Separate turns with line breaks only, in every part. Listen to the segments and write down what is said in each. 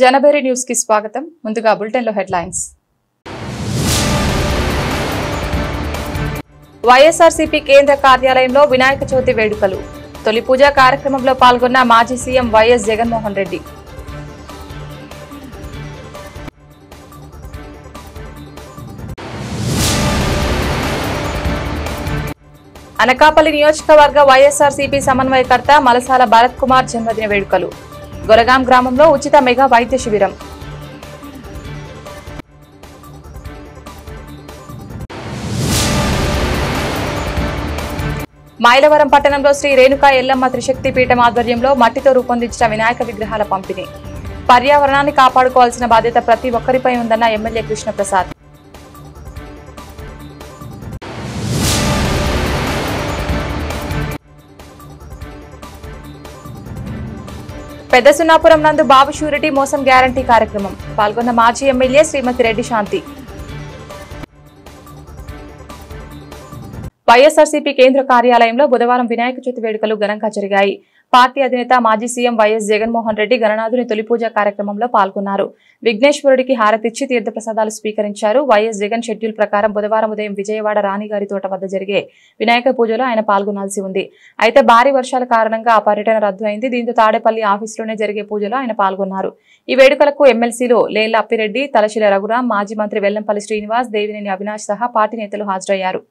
జనబేరి news కి స్వాగతం. ముందుగా బులెటిన్ లో హెడ్లైన్స్. వైఎస్ఆర్సీపీ కేంద్ర కార్యాలయంలో వినాయక చవితి వేడుకలు. తొలి పూజ కార్యక్రమంలో పాల్గొన్న మాజీ సీఎం వైఎస్ జగన్మోహన్ రెడ్డి. అనకాపల్లి నియోజకవర్గ వైఎస్ఆర్సీపీ సమన్వయకర్త మలసాల భరత్ కుమార్ జన్మదిన వేడుకలు. గొలగాం గ్రామంలో ఉచిత మెగా వైద్య శిబిరం. మైలవరం పట్టణంలో శ్రీ రేణుకా ఎల్లమ్మ త్రిశక్తి పీఠం ఆధ్వర్యంలో మట్టితో రూపొందించిన వినాయక విగ్రహాల పంపిణీ. పర్యావరణాన్ని కాపాడుకోవాల్సిన బాధ్యత ప్రతి ఒక్కరిపై ఉందన్న ఎమ్మెల్యే కృష్ణప్రసాద్. పెద్ద సున్నాపురం నందు బాబు షూరిటీ మోసం గ్యారంటీ కార్యక్రమం. పాల్గొన్న మాజీ ఎమ్మెల్యే శ్రీమతి రెడ్డి శాంతి. వైఎస్ఆర్సీపీ కేంద్ర కార్యాలయంలో బుధవారం వినాయక చవితి వేడుకలు ఘనంగా జరిగాయి. పార్టీ అధినేత మాజీ సీఎం వైఎస్ జగన్మోహన్ రెడ్డి గణనాథుని తొలి పూజ కార్యక్రమంలో పాల్గొన్నారు. విఘ్నేశ్వరుడికి హారతిచ్చి తీర్థప్రసాదాలు స్వీకరించారు. వైఎస్ జగన్ షెడ్యూల్ ప్రకారం బుధవారం ఉదయం విజయవాడ రాణిగారి తోట వద్ద జరిగే వినాయక పూజలో ఆయన పాల్గొనాల్సి ఉంది. అయితే భారీ వర్షాల కారణంగా ఆ పర్యటన రద్దు అయింది. దీంతో తాడేపల్లి ఆఫీసులోనే జరిగే పూజలో ఆయన పాల్గొన్నారు. ఈ వేడుకలకు ఎమ్మెల్సీలు లేళ్ల అప్పిరెడ్డి, తలశిల రఘురాం, మాజీ మంత్రి వెల్లంపల్లి శ్రీనివాస్, దేవినేని అవినాష్ సహా పార్టీ నేతలు హాజరయ్యారు.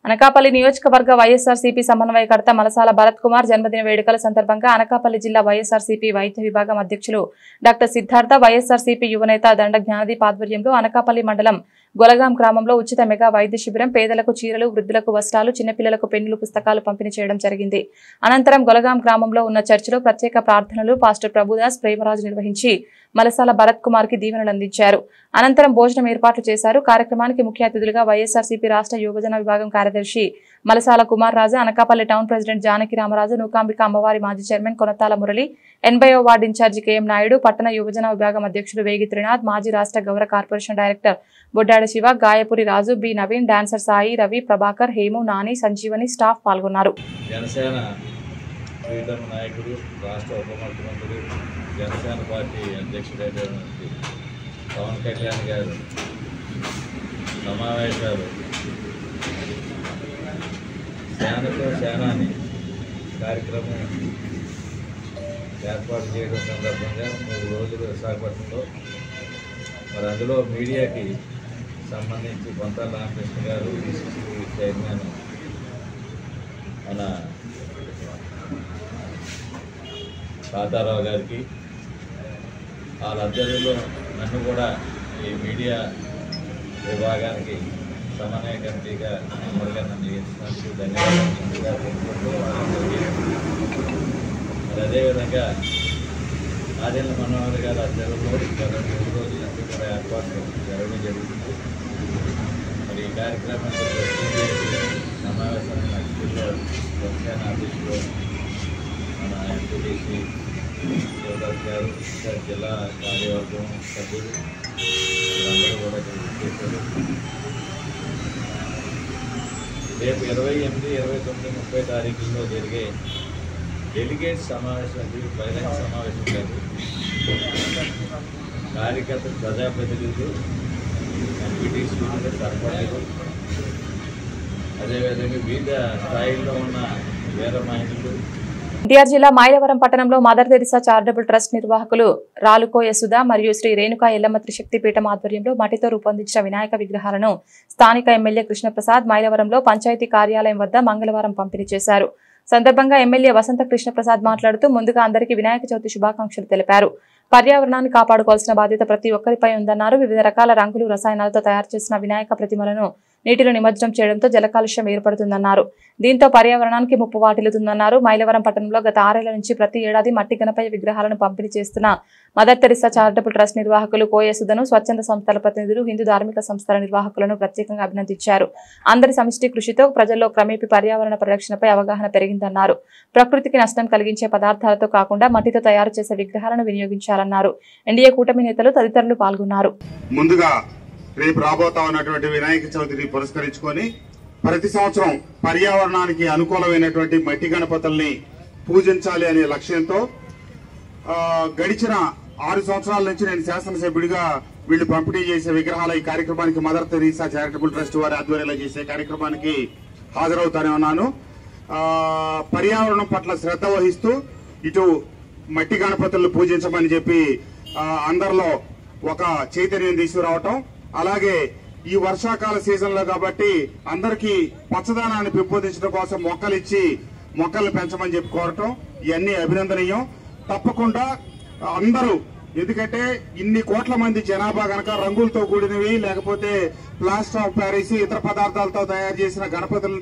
అనకాపల్లి నియోజకవర్గ వైఎస్ఆర్సీపీ సమన్వయకర్త మలసాల భరత్ కుమార్ జన్మదిన వేడుకల సందర్భంగా అనకాపల్లి జిల్లా వైఎస్ఆర్సీపీ వైద్య విభాగం అధ్యక్షులు డాక్టర్ సిద్ధార్థ, వైఎస్ఆర్సీపీ యువనేత దండ జ్ఞానదీప్ ఆధ్వర్యంలో అనకాపల్లి మండలం గొలగాం గ్రామంలో ఉచిత మెగా వైద్య శిబిరం, పేదలకు చీరలు, వృద్ధులకు వస్త్రాలు, చిన్నపిల్లలకు పెన్నులు, పుస్తకాలు పంపిణీ చేయడం జరిగింది. అనంతరం గొలగాం గ్రామంలో ఉన్న చర్చిలో ప్రత్యేక ప్రార్థనలు పాస్టర్ ప్రభుదాస్ ప్రేమరాజు నిర్వహించి మలసాల భరత్ కుమార్ కి దీవెనలు అందించారు. అనంతరం భోజనం ఏర్పాట్లు చేశారు. కార్యక్రమానికి ముఖ్య అతిథులుగా వైఎస్ఆర్సీపీ రాష్ట్ర యువజన విభాగం కార్యదర్శి మలసాల కుమార్ రాజు, అనకాపల్లి టౌన్ ప్రెసిడెంట్ జానకి రామరాజు, నూకాంబిక అమ్మవారి మాజీ చైర్మన్ కొనతాల మురళి, 80వ వార్డు ఇన్ఛార్జి కెఎం నాయుడు, పట్టణ యువజన విభాగం అధ్యక్షుడు వేగి త్రినాథ్, మాజీ రాష్ట్ర గౌరవ corporation director Boddada Siva, Gayapuri Raju, B Naveen, dancer Sai, Ravi, Prabhakar, Hemu, Nani, Sanjeevani staff పాల్గొన్నారు.
జనసేన పార్టీ అధ్యక్షుడైనటువంటి పవన్ కళ్యాణ్ గారు సమావేశాలు సేనతో సేనాని కార్యక్రమం ఏర్పాటు చేయడం సందర్భంగా 3 రోజులు విశాఖపట్నంలో మరి అందులో మీడియాకి సంబంధించి కొంతాల రామకృష్ణ గారు, డిసిసి చైర్మన్ మన తాతారావు గారికి, వాళ్ళ ఆధ్వర్యంలో నన్ను కూడా ఈ మీడియా విభాగానికి సమన్వయ కమిటీగా నెంబర్గా నన్ను చేసినందుకు ధన్యవాదాలు. మరి అదేవిధంగా ఆదిల మనోహర్ గారి ఆధ్వర్యంలో గత 3 రోజుల నుంచి కూడా ఏర్పాట్లు జరగడం జరుగుతుంది. మరి ఈ కార్యక్రమానికి సమావేశాన్ని నక్షత్రంలో జనసేన అధ్యక్షుడు మన ఎంపీటీసీ శివదాస్ గారు, జిల్లా కార్యవర్గం సభ్యులు అందరూ కూడా చేశారు. రేపు 28, 29, 30 తారీఖుల్లో జరిగే డెలిగేట్ సమావేశం, బహిరంగ సమావేశం కాదు, కార్యకర్తలు, ప్రజాప్రతినిధులు, ఎంపీటీసీలు, సర్పంచులు, అదేవిధంగా వివిధ స్థాయిల్లో ఉన్న వీర మహిళలు.
ఎన్టీఆర్ జిల్లా మైలవరం పట్టణంలో మదర్ తెరిసా చారిటబుల్ ట్రస్ట్ నిర్వాహకులు రాలుకోయ సుధా మరియు శ్రీ రేణుకా ఎల్లమ్మ త్రిశక్తి పీఠం ఆధ్వర్యంలో మట్టితో రూపొందించిన వినాయక విగ్రహాలను స్థానిక ఎమ్మెల్యే కృష్ణప్రసాద్ మైలవరంలో పంచాయతీ కార్యాలయం వద్ద మంగళవారం పంపిణీ చేశారు. సందర్భంగా ఎమ్మెల్యే వసంత కృష్ణప్రసాద్ మాట్లాడుతూ ముందుగా అందరికీ వినాయక చవితి శుభాకాంక్షలు తెలిపారు. పర్యావరణాన్ని కాపాడుకోవాల్సిన బాధ్యత ప్రతి ఒక్కరిపై ఉందన్నారు. వివిధ రకాల రంగులు, రసాయనాలతో తయారు చేసిన వినాయక ప్రతిమలను నీటిలో నిమజ్జనం చేయడంతో జల కాలుష్యం ఏర్పడుతుందన్నారు. దీంతో పర్యావరణానికి ముప్పు వాటిల్లుతుందన్నారు. మైలవరం పట్టణంలో గత 6 ఏళ్ల నుంచి ప్రతి ఏడాది మట్టి గణపయ్య విగ్రహాలను పంపిణీ చేస్తున్న మదర్ తెరిసా చారిటబుల్ ట్రస్ట్ నిర్వాహకులు కోయ సుధను, స్వచ్ఛంద సంస్థల ప్రతినిధులు, హిందూ ధార్మిక సంస్థల నిర్వాహకులను ప్రత్యేకంగా అభినందించారు. అందరి సమిష్టి కృషితో ప్రజల్లో క్రమేపీ పర్యావరణ పరిరక్షణపై అవగాహన పెరిగిందన్నారు. ప్రకృతికి నష్టం కలిగించే పదార్థాలతో కాకుండా మట్టితో తయారు చేసే విగ్రహాలను వినియోగించాలన్నారు. ఎన్డీఏ కూటమి నేతలు తదితరులు పాల్గొన్నారు.
ముందుగా రేపు రాబోతా ఉన్నటువంటి వినాయక చవితిని పురస్కరించుకొని ప్రతి సంవత్సరం పర్యావరణానికి అనుకూలమైనటువంటి మట్టి గణపతుల్ని పూజించాలి అనే లక్ష్యంతో గడిచిన 6 సంవత్సరాల నుంచి నేను శాసనసభ్యుడిగా వీళ్ళు పంపిణీ చేసే విగ్రహాల ఈ కార్యక్రమానికి మదర్ తెరీసా చారిటబుల్ ట్రస్ట్ వారి ఆధ్వర్యంలో చేసే కార్యక్రమానికి హాజరవుతానే ఉన్నాను. పర్యావరణం పట్ల శ్రద్ధ వహిస్తూ ఇటు మట్టి గణపతులను పూజించమని చెప్పి అందరిలో ఒక చైతన్యం తీసుకురావటం, అలాగే ఈ వర్షాకాల సీజన్ లో కాబట్టి అందరికీ పచ్చదనాన్ని పెంపొందించడం కోసం మొక్కలు పెంచమని చెప్పి కోరటం ఇవన్నీ అభినందనీయం. తప్పకుండా అందరూ, ఎందుకంటే ఇన్ని కోట్ల మంది జనాభా గనక రంగులతో కూడినవి లేకపోతే ప్లాస్టర్ ఆఫ్ ప్యారిస్ ఇతర పదార్థాలతో తయారు చేసిన గణపతులను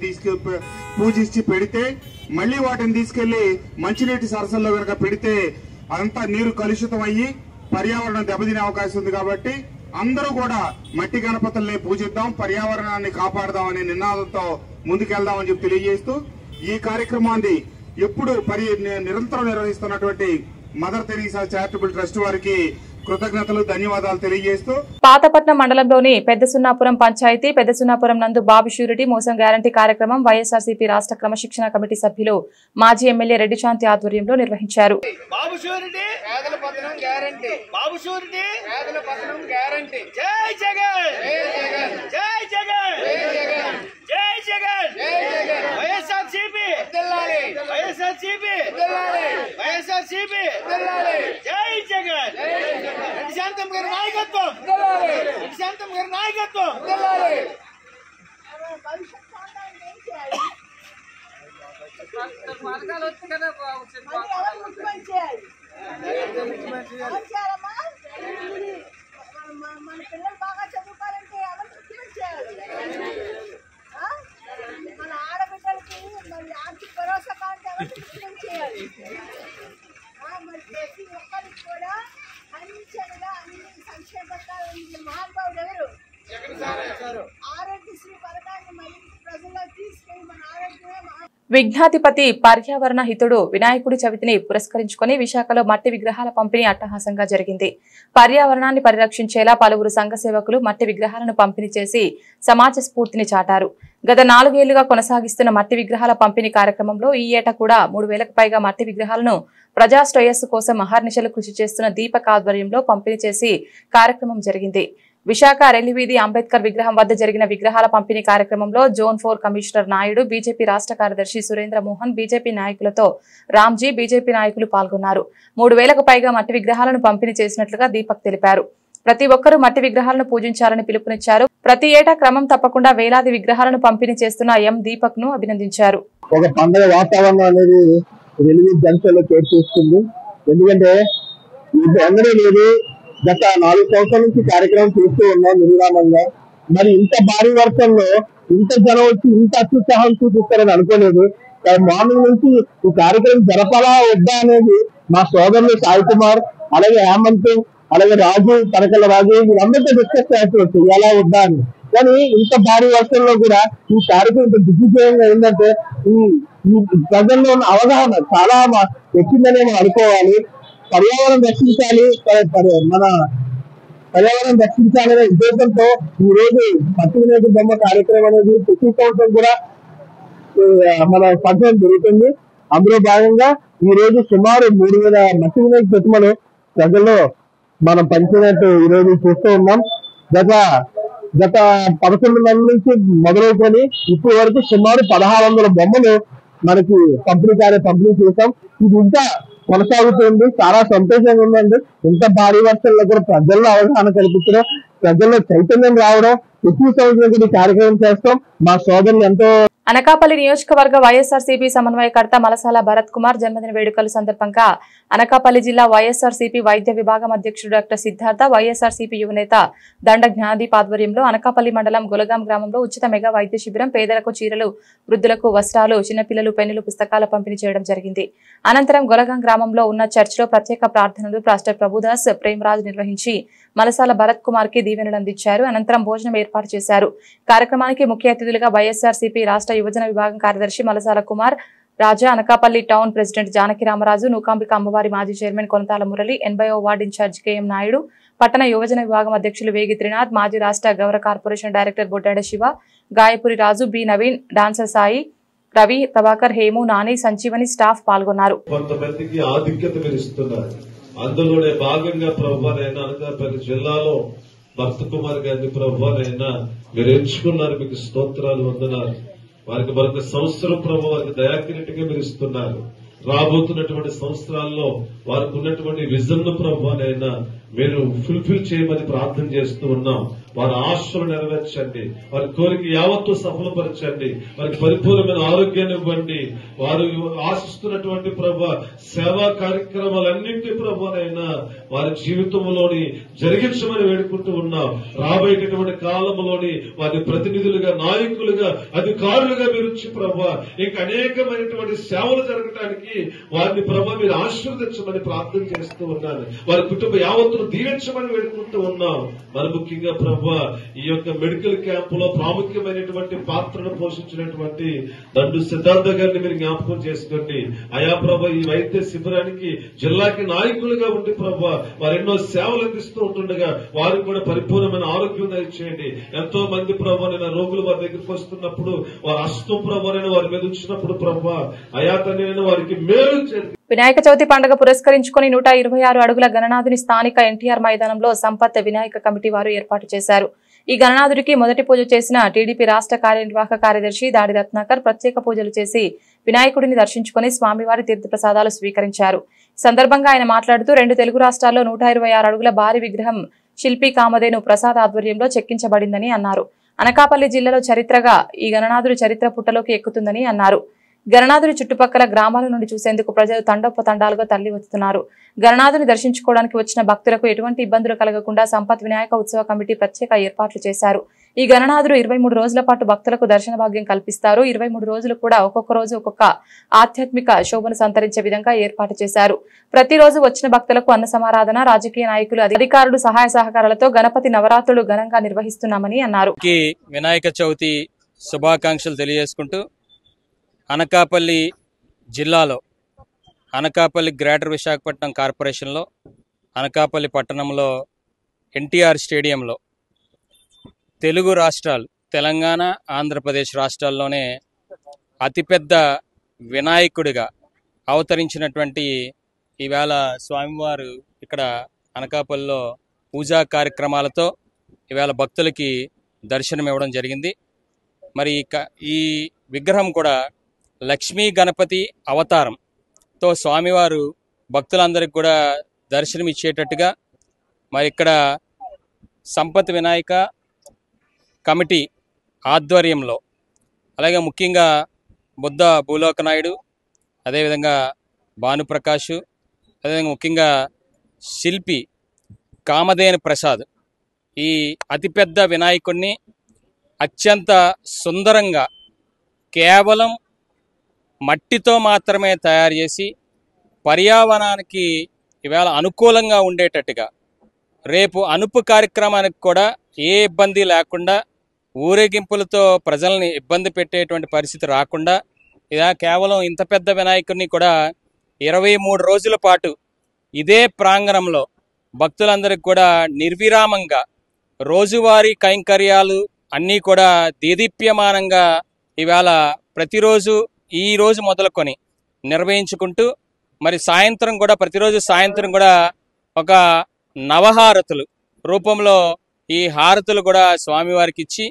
పూజించి పెడితే మళ్లీ వాటిని తీసుకెళ్లి మంచినీటి సరస్సుల్లో గనక పెడితే అంతా నీరు కలుషితం అయ్యి పర్యావరణం దెబ్బతినే అవకాశం ఉంది. కాబట్టి అందరూ కూడా మట్టి గణపతుల్ని పూజిద్దాం, పర్యావరణాన్ని కాపాడదాం అనే నినాదంతో ముందుకెళ్దామని చెప్పి తెలియజేస్తూ ఈ కార్యక్రమాన్ని ఎప్పుడు నిరంతరం నిర్వహిస్తున్నటువంటి మదర్ తెరీసా చారిటబుల్ ట్రస్ట్ వారికి కృతజ్ఞతలు, ధన్యవాదాలు తెలియజేస్తూ
పాతపట్నం మండలంలోని పెద్దసున్నాపురం పంచాయతీ పెద్దసున్నాపురం నందు బాబు షూరిటీ మోసం గ్యారంటీ కార్యక్రమం వైఎస్ఆర్సీపీ రాష్ట్ర క్రమశిక్షణ కమిటీ సభ్యులు మాజీ ఎమ్మెల్యే రెడ్డి శాంతి ఆధ్వర్యంలో నిర్వహించారు.
మన పిల్లలు బాగా చదువుకోవాలంటే ఎవరు ముఖ్యమంత్రి చేయాలి, మన ఆడబిడ్డలకి మరి ఆర్థిక భరోసా కావాలంటే ఎవరు ముఖ్యమంత్రి చేయాలి. మరి ప్రతి ఒక్కరికి కూడా అంచెలుగా అన్ని సంక్షేమ పథకాలు మహానుభావుడు ఎవరు? ఆరోగ్యశ్రీ పథకాన్ని మరింత ప్రజల్లో తీసుకెళ్లి మన ఆరోగ్యమే
విఘ్నాధిపతి పర్యావరణ హితుడు వినాయకుడి చవితిని పురస్కరించుకుని విశాఖలో మట్టి విగ్రహాల పంపిణీ అట్టహాసంగా జరిగింది. పర్యావరణాన్ని పరిరక్షించేలా పలువురు సంఘ సేవకులు మట్టి విగ్రహాలను పంపిణీ చేసి సమాజ స్ఫూర్తిని చాటారు. గత 4 ఏళ్లుగా కొనసాగిస్తున్న మట్టి విగ్రహాల పంపిణీ కార్యక్రమంలో ఈ ఏటా కూడా 3000కు పైగా మట్టి విగ్రహాలను ప్రజా శ్రేయస్సు కోసం అహర్నిశలు కృషి చేస్తున్న దీపక్ ఆధ్వర్యంలో పంపిణీ చేసి కార్యక్రమం జరిగింది. విశాఖ రెల్లివీధి అంబేద్కర్ విగ్రహం వద్ద జరిగిన విగ్రహాల పంపిణీ కార్యక్రమంలో జోన్ 4 కమిషనర్ నాయుడు, బీజేపీ రాష్ట్ర కార్యదర్శి సురేంద్ర మోహన్, బీజేపీ నాయకులతో రామ్జీ, బీజేపీ నాయకులు పాల్గొన్నారు. 3000కు పైగా మట్టి విగ్రహాలను పంపిణీ చేసినట్లుగా దీపక్ తెలిపారు. ప్రతి ఒక్కరూ మట్టి విగ్రహాలను పూజించాలని పిలుపునిచ్చారు. ప్రతి ఏటా క్రమం తప్పకుండా వేలాది విగ్రహాలను పంపిణీ చేస్తున్న ఎం దీపక్ ను అభినందించారు.
ఒక పండుగ వాతావరణం అనేది రెల్లివీధి జంక్షన్లో చోటు చేసుకుంది. ఎందుకంటే అందరూ లేదు, గత 4 సంవత్సరాల నుంచి కార్యక్రమం చేస్తూ ఉన్నాం నిర్విరామంగా. మరి ఇంత భారీ వర్షంలో ఇంత జనం వచ్చి ఇంత అత్యుత్సాహం చూపిస్తారని అనుకోలేదు. మార్నింగ్ నుంచి ఈ కార్యక్రమం జరపాలా వద్దా అనేది మా సోదరులు సాయి కుమార్, అలాగే హేమంత్, అలాగే రాజు, తనకల రాజు వీళ్ళందరితో డిస్కస్ చేస్తారు చెయ్యాలా వద్దా అని. కానీ ఇంత భారీ వర్షంలో కూడా ఈ కార్యక్రమం ఇంత దిగ్విజయంగా ఏంటంటే ఈ ప్రజల్లో ఉన్న అవగాహన చాలా వచ్చిందనే మనం అనుకోవాలి. పర్యావరణం రక్షించాలి, మన పర్యావరణం రక్షించాలనే ఉద్దేశంతో ఈ రోజు మట్టి వినాయక బొమ్మ కార్యక్రమం అనేది ప్రతి సంవత్సరం కూడా మన పంచడం జరుగుతుంది. అందులో భాగంగా ఈ రోజు సుమారు 3000 మట్టి వినాయక ప్రతిమలు ప్రజల్లో మనం పంచినట్టు ఈ రోజు చూస్తూ ఉన్నాం. గత 11 నెలల నుంచి మొదలవుకొని ఇప్పటి వరకు సుమారు 1600 బొమ్మలు మనకి పంపిణీ చేశాం. ఇది ఇంకా కొనసాగుతుంది. చాలా సంతోషంగా ఉందండి. ఇంత భారీ వర్షంలో కూడా ప్రజల్లో అవగాహన కల్పించడం, ప్రజల్లో చైతన్యం రావడం, ఎక్కువ సంవత్సరం కార్యక్రమం చేస్తాం. మా సోదరులు ఎంతో.
అనకాపల్లి నియోజకవర్గ వైఎస్ఆర్సీపీ సమన్వయకర్త మలసాల భరత్ కుమార్ జన్మదిన వేడుకల సందర్భంగా అనకాపల్లి జిల్లా వైఎస్ఆర్సీపీ వైద్య విభాగం అధ్యక్షుడు డాక్టర్ సిద్ధార్థ, వైఎస్ఆర్సీపీ యువనేత దండ జ్ఞానదీప్ ఆధ్వర్యంలో అనకాపల్లి మండలం గొలగాం గ్రామంలో ఉచిత మెగా వైద్య శిబిరం, పేదలకు చీరలు, వృద్ధులకు వస్త్రాలు, చిన్నపిల్లలు పెన్నులు, పుస్తకాల పంపిణీ చేయడం జరిగింది. అనంతరం గొలగాం గ్రామంలో ఉన్న చర్చిలో ప్రత్యేక ప్రార్థనలు పాస్టర్ ప్రభుదాస్ ప్రేమరాజు నిర్వహించి మలసాల భరత్ కుమార్ కి దీవెనలు అందించారు. అనంతరం భోజనం ఏర్పాటు చేశారు. కార్యక్రమానికి ముఖ్య అతిథులుగా వైఎస్ఆర్సీపీ రాష్ట్ర యువజన విభాగం కార్యదర్శి మలసాల కుమార్ రాజా, అనకాపల్లి టౌన్ ప్రెసిడెంట్ జానకి రామరాజు, నూకాంబిక అమ్మవారి మాజీ చైర్మన్ కొనతాల మురళి, 80వ వార్డు ఇన్ఛార్జ్ కెఎం నాయుడు, పట్టణ యువజన విభాగం అధ్యక్షులు వేగి త్రినాథ్, మాజీ రాష్ట్ర గౌరవ corporation director Boddada Siva, Gayapuri Raju, B Naveen, dancer Sai, Ravi, Prabhakar, Hemu, Nani, Sanjeevani staff పాల్గొన్నారు.
కొంతమందికి ఆధిక్యత మీరు ఇస్తున్నారు. అందులోనే భాగంగా ప్రభువానైనా అనకాపల్లి జిల్లాలో భక్త కుమార్ గారిని ప్రభువానైనా మీరు ఎంచుకున్నారు. మీకు స్తోత్రాలు వందనాలు. వారికి మరొక సంవత్సరం ప్రభు వారికి దయాకిరీటిగా మీరు ఇస్తున్నారు. రాబోతున్నటువంటి సంవత్సరాల్లో వారికి ఉన్నటువంటి విజన్ ను ప్రభువానైనా మీరు ఫుల్ఫిల్ చేయమని ప్రార్థన చేస్తూ ఉన్నాం. వారి ఆశలు నెరవేర్చండి, వారి కోరిక యావత్తు సఫలపరచండి, వారికి పరిపూర్ణమైన ఆరోగ్యాన్ని ఇవ్వండి. వారు ఆశిస్తున్నటువంటి ప్రభు సేవా కార్యక్రమాలన్నింటి ప్రభునైనా వారి జీవితంలోని జరిగించమని వేడుకుంటూ ఉన్నాం. రాబోయేటటువంటి కాలంలోని వారి ప్రతినిధులుగా, నాయకులుగా, అధికారులుగా మీరు వచ్చి ప్రభు ఇంకా అనేకమైనటువంటి సేవలు జరగడానికి వారిని ప్రభు మీరు ఆశీర్వదించమని ప్రార్థన చేస్తూ ఉన్నాను. వారి కుటుంబ యావత్తును దీవించమని వేడుకుంటూ ఉన్నాం. మరి ముఖ్యంగా ప్రభు ఈ యొక్క మెడికల్ క్యాంపులో ప్రాముఖ్యమైనటువంటి పాత్రను పోషించినటువంటి దండు సిద్ధార్థ గారిని మీరు జ్ఞాపకం చేసుకోండి. అయా ప్రభు ఈ వైద్య శిబిరానికి జిల్లాకి నాయకులుగా ఉండి ప్రభు వారు ఎన్నో సేవలు అందిస్తూ ఉంటుండగా వారికి కూడా పరిపూర్ణమైన ఆరోగ్యం దయచేయండి. ఎంతో మంది ప్రభు నేను రోగులు వారి దగ్గరికి వస్తున్నప్పుడు వారి అస్తం ప్రభు వారి మీద ఉంచినప్పుడు ప్రభు అయా తండ్రి వారికి మేలు చేయండి.
వినాయక చవితి పండుగ పురస్కరించుకుని 126 అడుగుల గణనాథుని స్థానిక ఎన్టీఆర్ మైదానంలో సంపత్ వినాయక కమిటీ వారు ఏర్పాటు చేశారు. ఈ గణనాథుడికి మొదటి పూజ చేసిన టీడీపీ రాష్ట్ర కార్యనిర్వాహక కార్యదర్శి దాడి రత్నాకర్ ప్రత్యేక పూజలు చేసి వినాయకుడిని దర్శించుకుని స్వామివారి తీర్థప్రసాదాలు స్వీకరించారు. ఈ సందర్భంగా ఆయన మాట్లాడుతూ 2 తెలుగు రాష్ట్రాల్లో 126 అడుగుల భారీ విగ్రహం శిల్పి కామధేను ప్రసాద్ ఆధ్వర్యంలో చెక్కించబడిందని అన్నారు. అనకాపల్లి జిల్లాలో చరిత్రగా ఈ గణనాథుడి చరిత్ర పుట్టలోకి ఎక్కుతుందని అన్నారు. గణనాథుని చుట్టుపక్కల గ్రామాల నుండి చూసేందుకు ప్రజలు తండోపతండాలుగా తరలి వస్తున్నారు. గణనాథుని దర్శించుకోవడానికి వచ్చిన భక్తులకు ఎటువంటి ఇబ్బందులు కలగకుండా సంపత్ వినాయక ఉత్సవ కమిటీ ప్రత్యేక ఏర్పాట్లు చేశారు. ఈ గణనాథుడు 23 రోజుల పాటు భక్తులకు దర్శన భాగ్యం కల్పిస్తారు. 23 రోజులు కూడా ఒక్కొక్క రోజు ఒక్కొక్క ఆధ్యాత్మిక శోభను సంతరించే విధంగా ఏర్పాటు చేశారు. ప్రతిరోజు వచ్చిన భక్తులకు అన్న సమారాధన, రాజకీయ నాయకులు, అధికారులు సహాయ సహకారాలతో గణపతి నవరాత్రులు ఘనంగా నిర్వహిస్తున్నామని అన్నారు.
వినాయక చవితి శుభాకాంక్షలు తెలియజేసుకుంటూ అనకాపల్లి జిల్లాలో అనకాపల్లి గ్రేటర్ విశాఖపట్నం కార్పొరేషన్లో అనకాపల్లి పట్టణంలో ఎన్టీఆర్ స్టేడియంలో తెలుగు రాష్ట్రాలు తెలంగాణ, ఆంధ్రప్రదేశ్ రాష్ట్రాల్లోనే అతిపెద్ద వినాయకుడిగా అవతరించినటువంటి ఈవేళ స్వామివారు ఇక్కడ అనకాపల్లిలో పూజా కార్యక్రమాలతో ఈవేళ భక్తులకి దర్శనం ఇవ్వడం జరిగింది. మరి ఈ విగ్రహం కూడా లక్ష్మీ గణపతి అవతారంతో స్వామివారు భక్తులందరికీ కూడా దర్శనం ఇచ్చేటట్టుగా మరి ఇక్కడ సంపత్ వినాయక కమిటీ ఆధ్వర్యంలో అలాగే ముఖ్యంగా బుద్ధ భూలోకనాయుడు, అదేవిధంగా భానుప్రకాష్, అదేవిధంగా ముఖ్యంగా శిల్పి కామధేను ప్రసాద్ ఈ అతిపెద్ద వినాయకుడిని అత్యంత సుందరంగా కేవలం మట్టితో మాత్రమే తయారు చేసి పర్యావరణానికి ఇవాళ అనుకూలంగా ఉండేటట్టుగా రేపు అనుపు కార్యక్రమానికి కూడా ఏ ఇబ్బంది లేకుండా ఊరేగింపులతో ప్రజల్ని ఇబ్బంది పెట్టేటువంటి పరిస్థితి రాకుండా ఇలా కేవలం ఇంత పెద్ద వినాయకుడిని కూడా 23 రోజుల పాటు ఇదే ప్రాంగణంలో భక్తులందరికీ కూడా నిర్విరామంగా రోజువారీ కైంకర్యాలు అన్నీ కూడా దేదీప్యమానంగా ఇవాళ ప్రతిరోజు ఈ రోజు మొదలుకొని నిర్వహించుకుంటూ మరి సాయంత్రం కూడా ప్రతిరోజు సాయంత్రం కూడా ఒక నవహారతులు రూపంలో ఈ హారతులు కూడా స్వామివారికి ఇచ్చి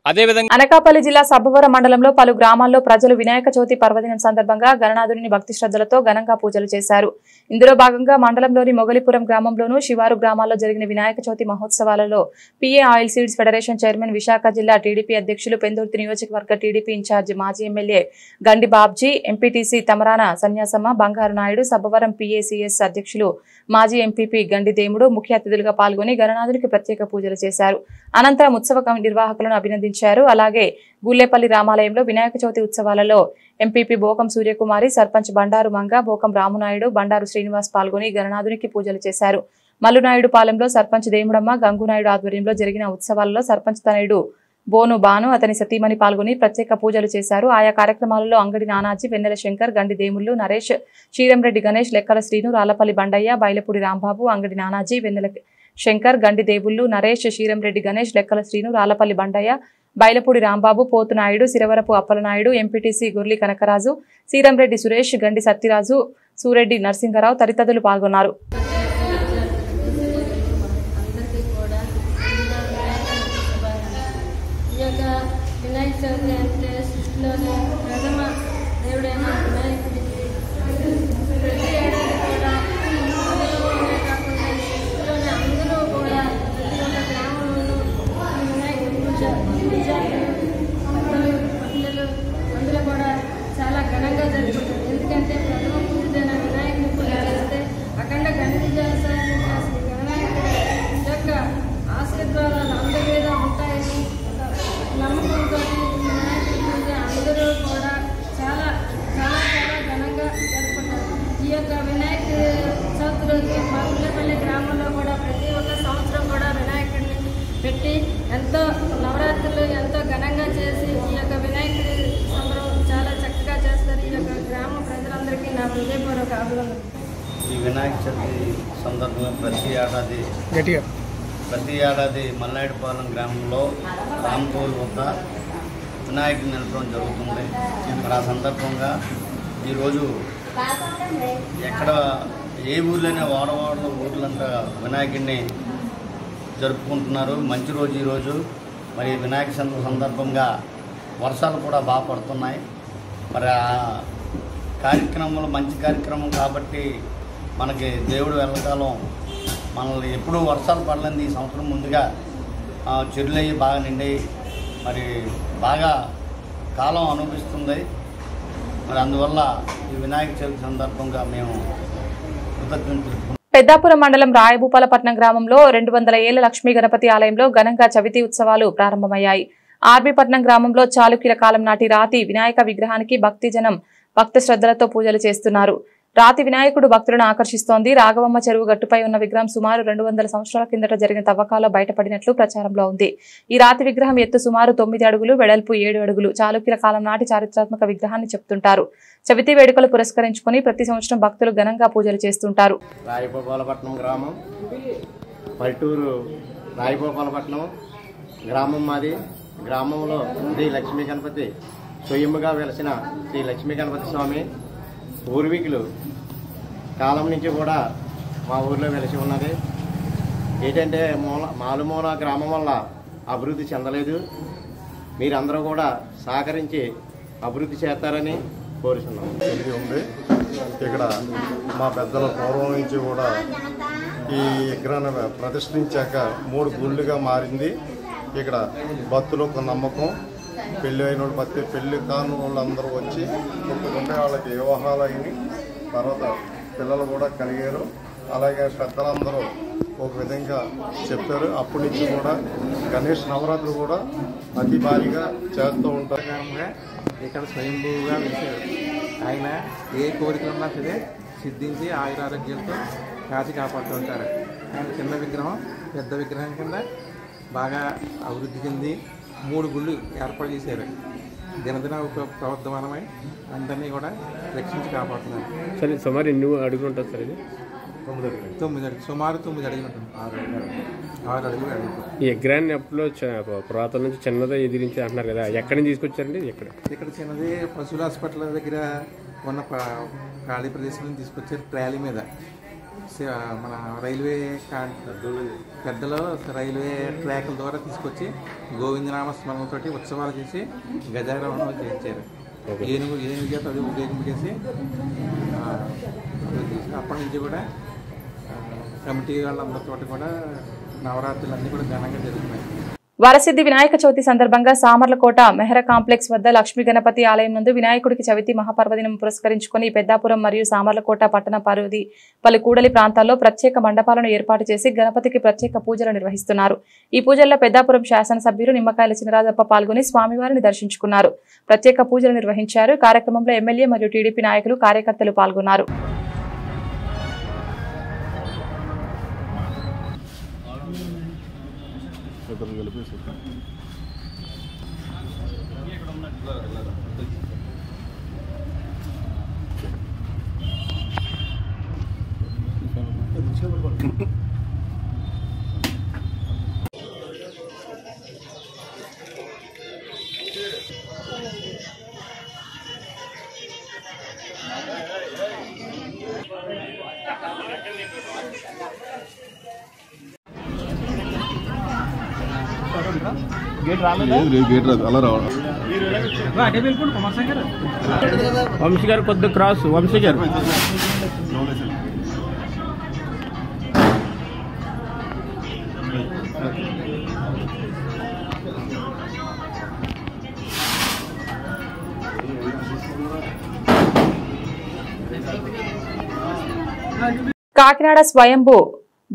అదేవిధంగా
అనకాపల్లి జిల్లా సబ్బవరం మండలంలో పలు గ్రామాల్లో ప్రజలు వినాయక చవితి పర్వదినం సందర్భంగా గణనాథుడిని భక్తి శ్రద్ధలతో ఘనంగా పూజలు చేశారు. ఇందులో భాగంగా మండలంలోని మొగలిపురం గ్రామంలోనూ శివారు గ్రామాల్లో జరిగిన వినాయక చవితి మహోత్సవాలలో P A oil seeds federation chairman, Visakha జిల్లా టీడీపీ అధ్యక్షులు, పెందుర్తి నియోజకవర్గ టీడీపీ ఇన్ఛార్జి మాజీ ఎమ్మెల్యే గండి బాబ్జీ, ఎంపీటీసీ తమరాన సన్యాసమ్మ, బంగారు నాయుడు, సబ్బవరం పిఏసీఎస్ అధ్యక్షులు మాజీ ఎంపీపీ గండి దేముడు ముఖ్య అతిథులుగా పాల్గొని గణనాథుడికి ప్రత్యేక పూజలు చేశారు. అనంతరం ఉత్సవ నిర్వాహకులను అభినందించారు. అలాగే గుల్లేపల్లి రామాలయంలో వినాయక చవితి ఉత్సవాలలో ఎంపీపీ బోకం సూర్యకుమారి, సర్పంచ్ బండారు మంగ, బోకం రామునాయుడు, బండారు శ్రీనివాస్ పాల్గొని గణనాథునికి పూజలు చేశారు. మల్లునాయుడు పాలెంలో సర్పంచ్ దేముడమ్మ, గంగునాయుడు ఆధ్వర్యంలో జరిగిన ఉత్సవాలలో సర్పంచ్ తనయుడు బోను బాను, అతని సతీమణి పాల్గొని ప్రత్యేక పూజలు చేశారు. ఆయా కార్యక్రమాలలో అంగడి నానాజీ, వెన్నెల శంకర్, గండి దేముళ్లు నరేష్, శ్రీరంరెడ్డి గణేష్, లెక్కల శ్రీను, రాళ్లపల్లి బండయ్య, బైలపూడి రాంబాబు, అంగడి నానాజీ, వెన్నెల శంకర్, గండి దేవుళ్లు నరేష్, శ్రీరంరెడ్డి గణేష్, లెక్కల శ్రీను, రాళ్లపల్లి బండయ్య, బైలపూడి రాంబాబు, పోతునాయుడు, సిరవరపు అప్పలనాయుడు, ఎంపీటీసీ గుర్లి కనకరాజు, శ్రీరంరెడ్డి సురేష్, గండి సత్యరాజు, సూరెడ్డి నరసింగరావు తదితరులు పాల్గొన్నారు.
యొక్క వినాయక చవితి అంటే సృష్టిలోనే ప్రథమ దేవుడైన వినాయకుడికి ప్రతి ఏడాది కూడా అందులోనే కాకుండా సృష్టిలోనే అందరూ కూడా ప్రతి ఒక్క గ్రామంలోనూ వినాయకుడి పూజ పిల్లలు అందులో కూడా చాలా ఘనంగా జరుగుతుంది. ఎందుకంటే ప్రథమ పూజైన వినాయకుడి పూజ చేస్తే అఖండ ఘన విజయాలు శ్రీ వినాయకుడి యొక్క ఆశీర్వాదాలు అందరి మీద ఉంటాయని నమ్మకంతో వినాయకుడి పూజ అందరూ కూడా చాలా చాలా చాలా ఘనంగా జరుపుకుంటారు. ఈ యొక్క వినాయక చవితి రోజు మా పిల్లపల్లి గ్రామంలో కూడా ప్రతి ఒక్క సంవత్సరం కూడా వినాయకుడిని పెట్టి ఎంతో నవరాత్రులు ఎంతో ఘనంగా చేసి ఈ యొక్క వినాయకుడి సంబరం చాలా చక్కగా చేస్తారు. ఈ యొక్క గ్రామ ప్రజలందరికీ నా హృదయపూర్వక అభినందనలు.
ఈ వినాయక చవితి సందర్భంగా ప్రతి ఏడాది మల్లాడిపాలెం గ్రామంలో రాంపూర్ వద్ద వినాయకుడిని నిలపడం జరుగుతుంది. మరి ఆ సందర్భంగా ఈరోజు ఎక్కడ ఏ ఊర్లోనే వాడవాడలో ఊర్లంతా వినాయకుడిని జరుపుకుంటున్నారు. మంచి రోజు ఈరోజు. మరి వినాయక సందర్భంగా వర్షాలు కూడా బాగా పడుతున్నాయి. మరి ఆ కార్యక్రమంలో మంచి కార్యక్రమం కాబట్టి మనకి దేవుడు వెళ్ళకాలం మనల్ని ఎప్పుడూ వర్షాలు పడలేదు. ఈ సంవత్సరం ముందుగా చెరువులయ్యి బాగా నిండాయి. మరి బాగా కాలం అనుభవిస్తుంది. మరి అందువల్ల ఈ వినాయక చవితి సందర్భంగా మేము కృతజ్ఞతలు.
పెద్దాపురం మండలం రాయభూపాలపట్నం గ్రామంలో 200 ఏళ్ల లక్ష్మీ గణపతి ఆలయంలో ఘనంగా చవితి ఉత్సవాలు ప్రారంభమయ్యాయి. ఆర్బీపట్నం గ్రామంలో చాళుక్యుల కాలం నాటి రాతి వినాయక విగ్రహానికి భక్తి శ్రద్ధలతో పూజలు చేస్తున్నారు. రాతి వినాయకుడు భక్తులను ఆకర్షిస్తోంది. రాఘవమ్మ చెరువు గట్టుపై ఉన్న విగ్రహం సుమారు 200 సంవత్సరాల కిందట జరిగిన తవ్వకాల్లో బయటపడినట్లు ప్రచారంలో ఉంది. ఈ రాతి విగ్రహం ఎత్తు సుమారు 9 అడుగులు, వెడల్పు 7 అడుగులు. చాళుక్యుల కాలం నాటి చారిత్రాత్మక విగ్రహాన్ని చెప్తుంటారు. చవితి వేడుకలు పురస్కరించుకుని ప్రతి సంవత్సరం భక్తులు ఘనంగా పూజలు చేస్తుంటారు.
రాయభూపాలపట్నం గ్రామం, పల్లెటూరు రాయభూపాలపట్నం గ్రామం మాది. గ్రామంలో శ్రీ లక్ష్మీ గణపతి స్వయంగా వెలసిన శ్రీ లక్ష్మీ గణపతి స్వామి పూర్వీకులు కాలం నుంచి కూడా మా ఊర్లో వెలిసి ఉన్నది. ఏంటంటే మాలుమూల గ్రామం వల్ల అభివృద్ధి చెందలేదు. మీరందరూ కూడా సహకరించి అభివృద్ధి చేస్తారని కోరుతున్నాం.
ఇది ఉంది ఇక్కడ మా పెద్దల పూర్వం నుంచి కూడా ఈ విగ్రహాన్ని ప్రతిష్ఠించాక 3 గుళ్ళుగా మారింది. ఇక్కడ భక్తులు ఒక నమ్మకం. పెళ్ళి అయిన వాళ్ళు పెళ్లి కాని వాళ్ళందరూ వచ్చి కొట్టుకుంటే వాళ్ళకి వివాహాలు అయినాయి. తర్వాత పిల్లలు కూడా కలిగారు. అలాగే పెద్దలందరూ ఒక విధంగా చెప్పారు. అప్పటి నుంచి కూడా గణేష్ నవరాత్రులు కూడా అతి భారీగా చేస్తూ ఉంటారు.
ఇక్కడ స్వయంభూగా వెలిసారు. ఆయన ఏ కోరికలున్నా సరే సిద్ధించి ఆయురారోగ్యాలతో కాచి కాపాడుతూ ఉంటారు. ఆయన చిన్న విగ్రహం పెద్ద విగ్రహం కింద బాగా అభివృద్ధి చెంది 3 గుళ్ళు ఏర్పాటు చేశారు. దినదిన ప్రవర్ధమానమై అందరినీ కూడా రక్షించి కాపాడుతున్నారు.
సరే సుమారు ఎన్ని అడుగులు ఉంటుంది సార్? ఇది
9 అడుగులు, సుమారు 9 అడుగులు ఉంటుంది. 6 అడుగులు అడుగుతుంది.
ఈ విగ్రహాన్ని అప్పుడు పురాతన నుంచి చిన్నదే ఎదిరించి అంటున్నారు కదా, ఎక్కడి నుంచి తీసుకొచ్చారండి?
ఇక్కడ చిన్నది పశువుల హాస్పిటల్ దగ్గర ఉన్న ఖాళీ ప్రదేశం నుంచి తీసుకొచ్చారు. ట్రాలీ మీద మన రైల్వే పెద్దలో రైల్వే ట్రాక్ల ద్వారా తీసుకొచ్చి గోవిందనామ స్మరణతో ఉత్సవాలు చేసి గజారోహణ చేయించారు. ఏనుగు చేత అది ఉపయోగింపు చేసి అప్పటి నుంచి కూడా కమిటీ వాళ్ళందరితో కూడా నవరాత్రులు అన్నీ కూడా ఘనంగా జరుగుతున్నాయి.
వరసిద్ధి వినాయక చవితి సందర్భంగా సామర్లకోట మెహర కాంప్లెక్స్ వద్ద లక్ష్మీ గణపతి ఆలయం నందు వినాయకుడికి చవితి మహాపర్వదినం పురస్కరించుకుని పెద్దాపురం మరియు సామర్లకోట పట్టణ పరిధి పలు కూడలి ప్రాంతాల్లో ప్రత్యేక మండపాలను ఏర్పాటు చేసి గణపతికి ప్రత్యేక పూజలు నిర్వహిస్తున్నారు. ఈ పూజల్లో పెద్దాపురం శాసనసభ్యులు నిమ్మకాయల చినరాజప్ప పాల్గొని స్వామివారిని దర్శించుకున్నారు. ప్రత్యేక పూజలు నిర్వహించారు. కార్యక్రమంలో ఎమ్మెల్యే మరియు టీడీపీ నాయకులు, కార్యకర్తలు పాల్గొన్నారు.
వంశీ గారు కొద్ది క్రాస్ వంశీ గారు
కాకినాడ స్వయంభూ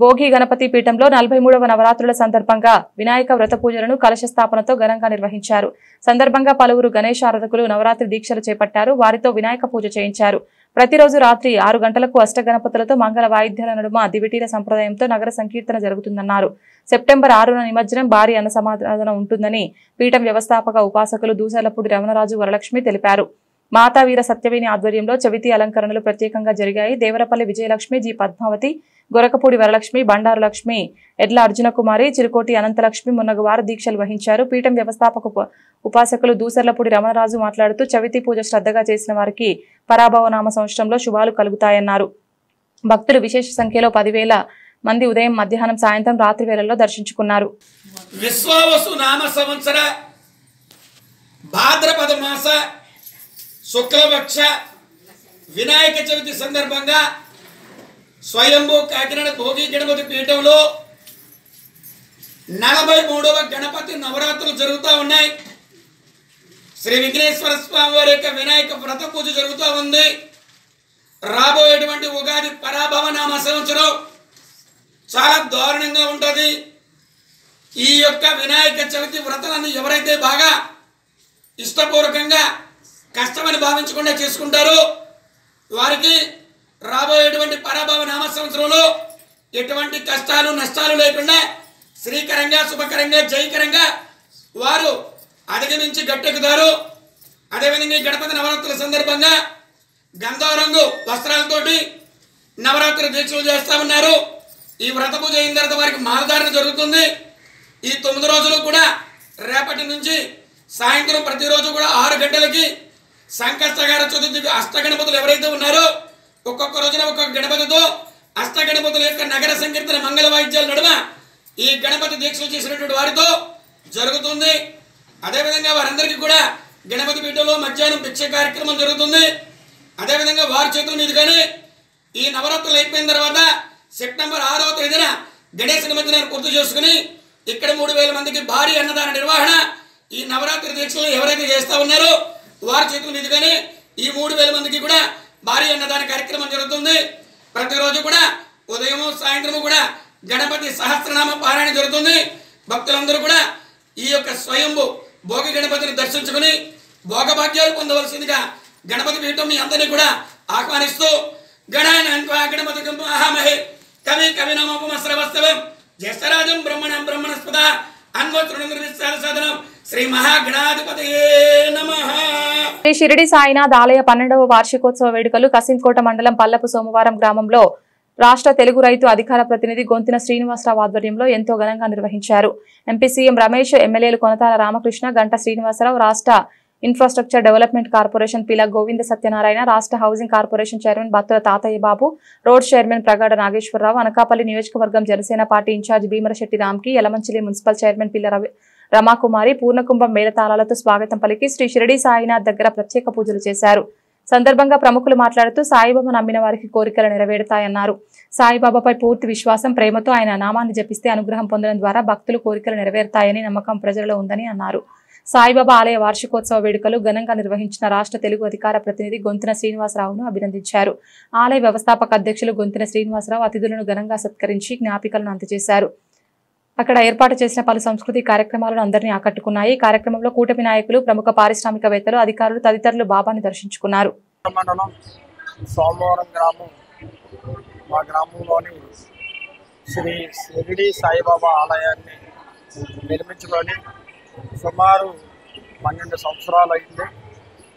భోగి గణపతి పీఠంలో 43వ నవరాత్రుల సందర్భంగా వినాయక వ్రత పూజలను కలశ స్థాపనతో ఘనంగా నిర్వహించారు. సందర్భంగా పలువురు గణేష్ ఆరాధకులు నవరాత్రి దీక్షలు చేపట్టారు. వారితో వినాయక పూజ చేయించారు. ప్రతిరోజు రాత్రి 6 గంటలకు అష్టగణపతులతో మంగళ వాయిద్యాల నడుమ దివిటీల సంప్రదాయంతో నగర సంకీర్తన జరుగుతుందన్నారు. సెప్టెంబర్ 6న నిమజ్జనం భారీ అన్న సమాధానం ఉంటుందని పీఠం వ్యవస్థాపక ఉపాసకులు దూసర్లపూడి రమణరాజు వరలక్ష్మి తెలిపారు. మాతావీర సత్యవేణి ఆధ్వర్యంలో చవితి అలంకరణలు ప్రత్యేకంగా జరిగాయి. దేవరపల్లి విజయలక్ష్మి, జి పద్మావతి, గొరకపూడి వరలక్ష్మి, బండారు లక్ష్మి, ఎడ్ల అర్జునకుమారి, చిరుకోటి అనంతలక్ష్మి మున్నగువారు దీక్షలు వహించారు. పీఠం వ్యవస్థాపక ఉపాసకులు దూసర్లపూడి రమణరాజు మాట్లాడుతూ చవితి పూజ శ్రద్ధగా చేసిన వారికి పరాభవనామ సంవత్సరంలో శుభాలు కలుగుతాయన్నారు. భక్తులు విశేష సంఖ్యలో 10,000 మంది ఉదయం, మధ్యాహ్నం, సాయంత్రం, రాత్రి వేళల్లో దర్శించుకున్నారు.
విశ్వావసు నామ సంవత్సర భాద్రపద మాస శుక్లపక్ష వినాయక చవితి సందర్భంగా స్వయంభూ కాకినాడ భోగి గణపతి పీఠంలో 43వ గణపతి నవరాత్రులు జరుగుతూ ఉన్నాయి. శ్రీ విఘ్నేశ్వర స్వామి వారి యొక్క వినాయక వ్రత పూజ జరుగుతూ ఉంది. రాబోయేటువంటి ఉగాది పరాభవ నామ సంవత్సరం చాలా దారుణంగా ఉంటుంది. ఈ యొక్క వినాయక చవితి వ్రతాన్ని ఎవరైతే బాగా ఇష్టపూర్వకంగా కష్టమని భావించకుండా చేసుకుంటారో వారికి రాబోయేటువంటి పరాభవ నామ సంవత్సరంలో ఎటువంటి కష్టాలు నష్టాలు లేకుండా శ్రీకరంగా శుభకరంగా జయకరంగా వారు అధిగమించి గట్టెక్కుతారు. అదేవిధంగా ఈ గణపతి నవరాత్రుల సందర్భంగా గంధం రంగు వస్త్రాలతోటి నవరాత్రి దీక్షలు చేస్తా ఉన్నారు. ఈ వ్రత పూజ అయిన తర్వాత వారికి మాలధారణ జరుగుతుంది. ఈ 9 రోజులు కూడా రేపటి నుంచి సాయంత్రం ప్రతిరోజు కూడా 6 గంటలకి సంకష్టగార చతుర్థికి అష్టగణపతులు ఎవరైతే ఉన్నారో ఒక్కొక్క రోజున ఒక్కొక్క గణపతితో అష్టగణపతుల యొక్క నగర సంకీర్తన మంగళ వాయిద్యాల నడుమ ఈ గణపతి దీక్షలు చేసినటువంటి వారితో జరుగుతుంది. అదేవిధంగా వారందరికీ కూడా గణపతి పీఠంలో మధ్యాహ్నం భిక్ష కార్యక్రమం జరుగుతుంది. అదేవిధంగా వారి చేతుల మీదుగానే ఈ నవరాత్రులు అయిపోయిన తర్వాత సెప్టెంబర్ 6వ తేదీన గణేశ నిమజ్జనాన్ని పూర్తి చేసుకుని ఇక్కడ 3,000 మందికి భారీ అన్నదాన నిర్వహణ ఈ నవరాత్రి దీక్షలు ఎవరైతే చేస్తా ఉన్నారో వారి చేతుల మీదుగానే ఈ 3,000 మందికి కూడా భారీ అన్నదాన కార్యక్రమం జరుగుతుంది. ప్రతిరోజు కూడా ఉదయం సాయంత్రం కూడా గణపతి సహస్రనామ పారాయణ జరుగుతుంది. భక్తులందరూ కూడా ఈ యొక్క స్వయంభూ భోగి గణపతిని దర్శించుకుని భోగభాగ్యాలు పొందవలసిందిగా గణపతి పీఠం మీ అందరినీ కూడా ఆహ్వానిస్తూ గణానాన్వా గణపతి మహామహే కవి కవినమోపమస్రవస్తవం జ్యేష్ఠరాజం బ్రహ్మణం బ్రహ్మణస్పద అన్వతృణం శ్రీ మహాగణాధిపతయే నమః.
శ్రీ షిరిడి సాయినాథ్ ఆలయ 12వ వార్షికోత్సవ వేడుకలు కసింకోట మండలం పల్లపు సోమవారం గ్రామంలో రాష్ట్ర తెలుగు రైతు అధికార ప్రతినిధి గొంతిన శ్రీనివాసరావు ఆధ్వర్యంలో ఎంతో ఘనంగా నిర్వహించారు. ఎంపీ సీఎం రమేష్, ఎమ్మెల్యేలు కొనతాల రామకృష్ణ, గంట శ్రీనివాసరావు, రాష్ట్ర infrastructure development corporation Pila Govinda Satyanarayana, రాష్ట్ర హౌసింగ్ కార్పొరేషన్ చైర్మన్ బత్తుల తాతయ్య బాబు, రోడ్ చైర్మన్ ప్రగాఢ నాగేశ్వరరావు, అనకాపల్లి నియోజకవర్గం జనసేన పార్టీ ఇన్ఛార్జ్ భీమరశెట్టి రామ్కి, యలమంచిలి మున్సిపల్ చైర్మన్ పిల్ల రమాకుమారి పూర్ణకుంభం మేళతాళాలతో స్వాగతం పలికి శ్రీ షిరిడి సాయినాథ్ దగ్గర ప్రత్యేక పూజలు చేశారు. సందర్భంగా ప్రముఖులు మాట్లాడుతూ సాయిబాబా నమ్మిన వారికి కోరికలు నెరవేరుతాయన్నారు. సాయిబాబాపై పూర్తి విశ్వాసం, ప్రేమతో ఆయన నామాన్ని జపిస్తే అనుగ్రహం పొందడం ద్వారా భక్తులు కోరికలు నెరవేరుతాయని నమ్మకం ప్రజలలో ఉందని అన్నారు. సాయిబాబా ఆలయ వార్షికోత్సవ వేడుకలు ఘనంగా నిర్వహించిన రాష్ట్ర తెలుగు అధికార ప్రతినిధి గొంతిన శ్రీనివాసరావును అభినందించారు. ఆలయ వ్యవస్థాపక అధ్యక్షులు గొంతిన శ్రీనివాసరావు అతిథులను ఘనంగా సత్కరించి జ్ఞాపికలను అందజేశారు. అక్కడ ఏర్పాటు చేసిన పలు సంస్కృతి కార్యక్రమాలను అందరినీ ఆకట్టుకున్నాయి. కార్యక్రమంలో కూటమి నాయకులు, ప్రముఖ పారిశ్రామికవేత్తలు, అధికారులు తదితరులు బాబాని దర్శించుకున్నారు.
మండలం సోమవారం గ్రామం మా గ్రామంలోని శ్రీ షిరిడి సాయిబాబా ఆలయాన్ని నిర్మించుకొని సుమారు 12 సంవత్సరాలు అయింది.